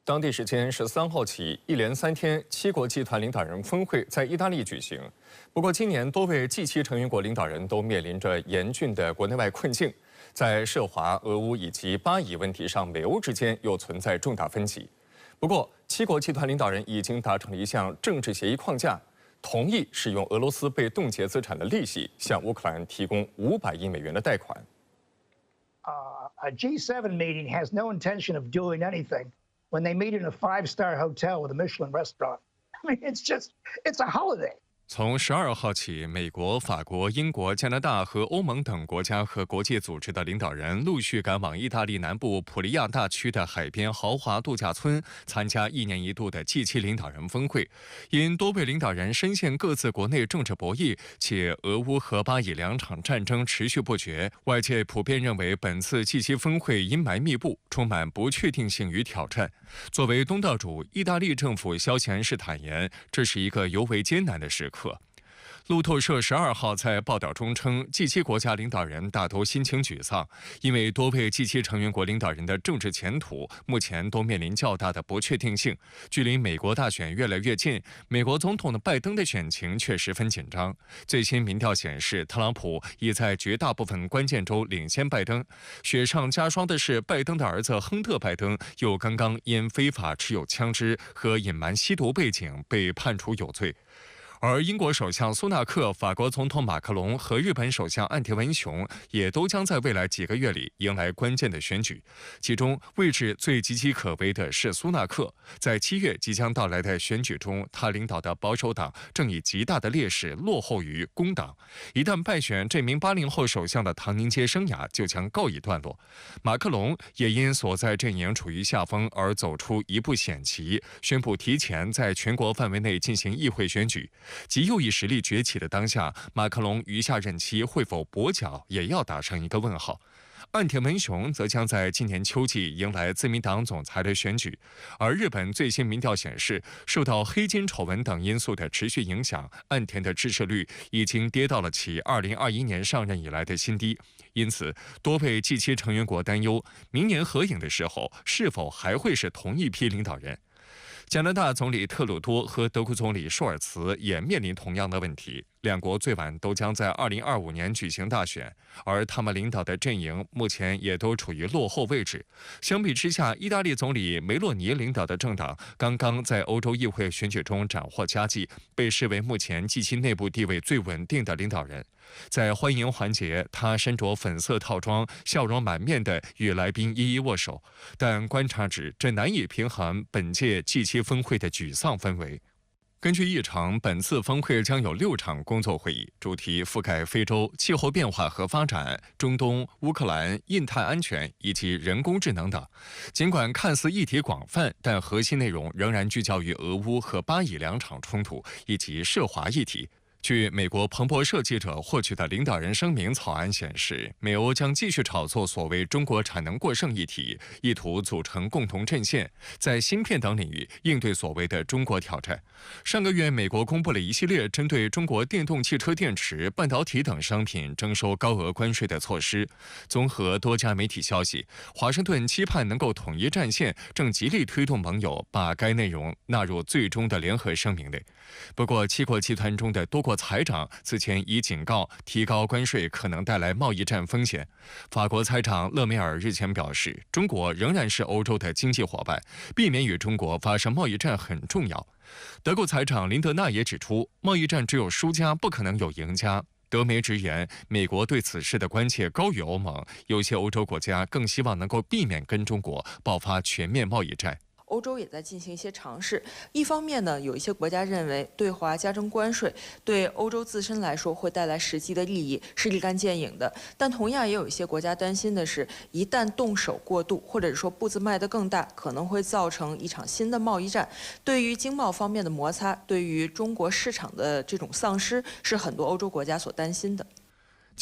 当地时间13号起，一连3天7国集团领导人峰会在意大利举行。不过，今年多位 G7成员国领导人都面临着严峻的国内外困境，在涉华、俄乌以及巴以问题上，美欧之间又存在重大分歧。不过，7国集团领导人已经达成了一项政治协议框架，同意使用俄罗斯被冻结资产的利息，向乌克兰提供500亿美元的贷款。A G7 meeting has no intention of doing anything when they meet in a 5-star hotel with a Michelin restaurant. I mean, it's a holiday. 从12号起，美国、法国、英国、加拿大和欧盟等国家和国际组织的领导人陆续赶往意大利南部普利亚大区的海边豪华度假村，参加1年1度的 G7领导人峰会。因多位领导人深陷各自国内政治博弈，且俄乌和巴以2场战争持续不绝，外界普遍认为本次 G7峰会阴霾密布，充满不确定性与挑战。作为东道主，意大利政府消息人士坦言，这是一个尤为艰难的时刻。路透社12号在报道中称，G7国家领导人大都心情沮丧，因为多位 G7成员国领导人的政治前途目前都面临较大的不确定性。距离美国大选越来越近，美国总统的拜登的选情却十分紧张。最新民调显示，特朗普已在绝大部分关键州领先拜登。雪上加霜的是，拜登的儿子亨特·拜登又刚刚因非法持有枪支和隐瞒吸毒背景被判处有罪。而英国首相苏纳克、法国总统马克龙和日本首相岸田文雄也都将在未来几个月里迎来关键的选举。其中位置最岌岌可危的是苏纳克，在7月即将到来的选举中，他领导的保守党正以极大的劣势落后于工党。一旦败选，这名80后首相的唐宁街生涯就将告一段落。马克龙也因所在阵营处于下风而走出一步险棋，宣布提前在全国范围内进行议会选举。极右翼实力崛起的当下，马克龙余下任期会否跛脚，也要打上一个问号。岸田文雄则将在今年秋季迎来自民党总裁的选举，而日本最新民调显示，受到黑金丑闻等因素的持续影响，岸田的支持率已经跌到了其2021年上任以来的新低。因此，多位 G7成员国担忧，明年合影的时候，是否还会是同一批领导人。加拿大总理特鲁多和德国总理舒尔茨也面临同样的问题，两国最晚都将在2025年举行大选，而他们领导的阵营目前也都处于落后位置。相比之下，意大利总理梅洛尼领导的政党刚刚在欧洲议会选举中斩获佳绩，被视为目前G7内部地位最稳定的领导人。在欢迎环节，他身着粉色套装，笑容满面地与来宾一一握手，但观察指这难以平衡本届G7峰会的沮丧氛围。根据议程，本次峰会将有6场工作会议，主题覆盖非洲、气候变化和发展、中东、乌克兰、印太安全以及人工智能等。尽管看似议题广泛，但核心内容仍然聚焦于俄乌和巴以2场冲突以及涉华议题。据美国彭博社记者获取的领导人声明草案显示，美欧将继续炒作所谓中国产能过剩议题，意图组成共同阵线，在芯片等领域应对所谓的中国挑战。上个月，美国公布了一系列针对中国电动汽车电池、半导体等商品征收高额关税的措施。综合多家媒体消息，华盛顿期盼能够统一战线，正极力推动盟友把该内容纳入最终的联合声明内。不过，7国集团中的多国财长此前已警告，提高关税可能带来贸易战风险。法国财长勒梅尔日前表示，中国仍然是欧洲的经济伙伴，避免与中国发生贸易战很重要。德国财长林德纳也指出，贸易战只有输家，不可能有赢家。德媒直言，美国对此事的关切高于欧盟，有些欧洲国家更希望能够避免跟中国爆发全面贸易战。欧洲也在进行一些尝试。一方面呢，有一些国家认为对华加征关税对欧洲自身来说会带来实际的利益，是立竿见影的。但同样也有一些国家担心的是，一旦动手过度，或者是说步子迈得更大，可能会造成一场新的贸易战。对于经贸方面的摩擦，对于中国市场的这种丧失，是很多欧洲国家所担心的。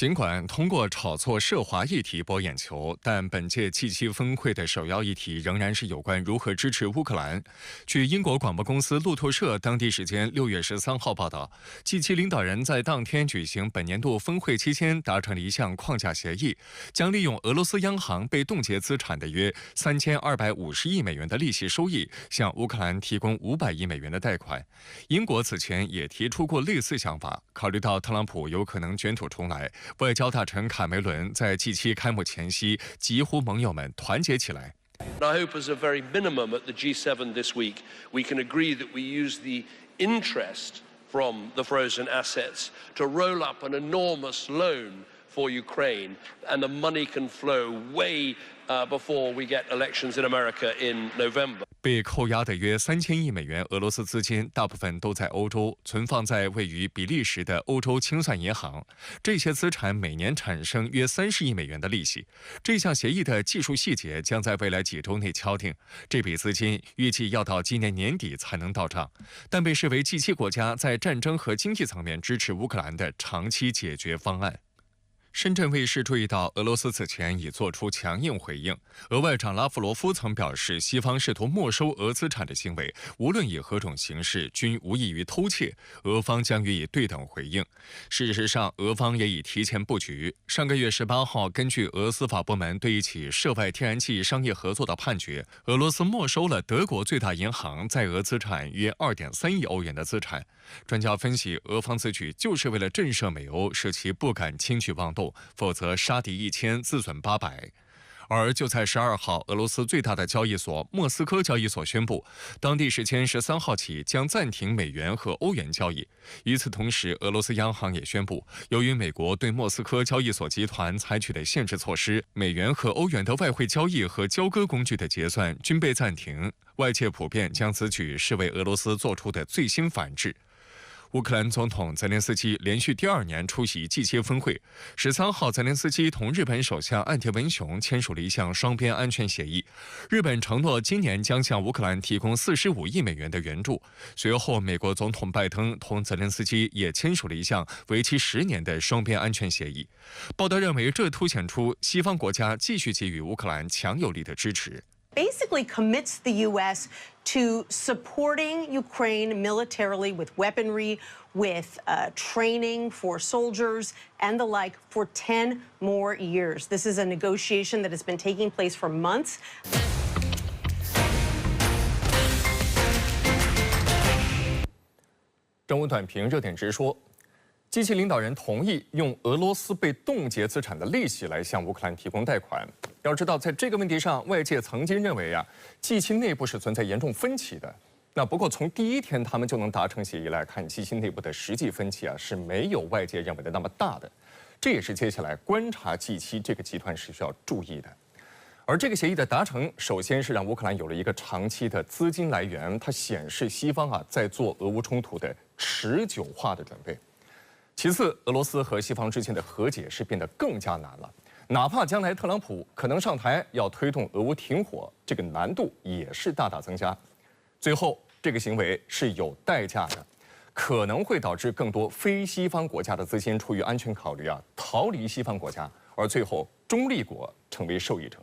尽管通过炒作涉华议题博眼球，但本届G7峰会的首要议题仍然是有关如何支持乌克兰。据英国广播公司路透社当地时间6月13号报道，G7领导人在当天举行本年度峰会期间达成了一项框架协议，将利用俄罗斯央行被冻结资产的约3250亿美元的利息收益，向乌克兰提供500亿美元的贷款。英国此前也提出过类似想法，考虑到特朗普有可能卷土重来。外交大臣卡梅伦在G7开幕前夕疾呼盟友们团结起来。I hope as a very minimum at the G7 this week, we can agree that we use the interest from the frozen assets to roll up an enormous loan for Ukraine, and the money can flow way before we get elections in America in November. 被扣押的约3000亿美元俄罗斯资金，大部分都在欧洲，存放在位于比利时的欧洲清算银行。这些资产每年产生约30亿美元的利息。这项协议的技术细节将在未来几周内敲定。这笔资金预计要到今年年底才能到账，但被视为G7国家在战争和经济层面支持乌克兰的长期解决方案。深圳卫视注意到，俄罗斯此前已做出强硬回应。俄外长拉夫罗夫曾表示，西方试图没收俄资产的行为，无论以何种形式，均无异于偷窃，俄方将予以对等回应。事实上，俄方也已提前布局。上个月18号，根据俄司法部门对一起涉外天然气商业合作的判决，俄罗斯没收了德国最大银行在俄资产约2.3亿欧元的资产。专家分析，俄方此举就是为了震慑美欧，使其不敢轻举妄动，否则杀敌1000，自损800。而就在12号，俄罗斯最大的交易所莫斯科交易所宣布，当地时间13号起将暂停美元和欧元交易。与此同时，俄罗斯央行也宣布，由于美国对莫斯科交易所集团采取的限制措施，美元和欧元的外汇交易和交割工具的结算均被暂停。外界普遍将此举视为俄罗斯做出的最新反制。乌克兰总统泽连斯基连续第2年出席G7峰会。13号，泽连斯基同日本首相岸田文雄签署了一项双边安全协议。日本承诺今年将向乌克兰提供45亿美元的援助。随后，美国总统拜登同泽连斯基也签署了一项为期10年的双边安全协议。报道认为，这凸显出西方国家继续给予乌克兰强有力的支持。Basically commits the U.S. to supporting Ukraine militarily with weaponry, with training for soldiers and the like for 10 more years. This is a negotiation that has been taking place for months. 正午短评热点直说。G7领导人同意用俄罗斯被冻结资产的利息来向乌克兰提供贷款。要知道，在这个问题上，外界曾经认为G7内部是存在严重分歧的。那不过从第1天他们就能达成协议来看，G7内部的实际分歧是没有外界认为的那么大的。这也是接下来观察G7这个集团是需要注意的。而这个协议的达成，首先是让乌克兰有了一个长期的资金来源，它显示西方在做俄乌冲突的持久化的准备。其次，俄罗斯和西方之间的和解是变得更加难了。哪怕将来特朗普可能上台，要推动俄乌停火，这个难度也是大大增加。最后，这个行为是有代价的，可能会导致更多非西方国家的资金出于安全考虑逃离西方国家，而最后中立国成为受益者。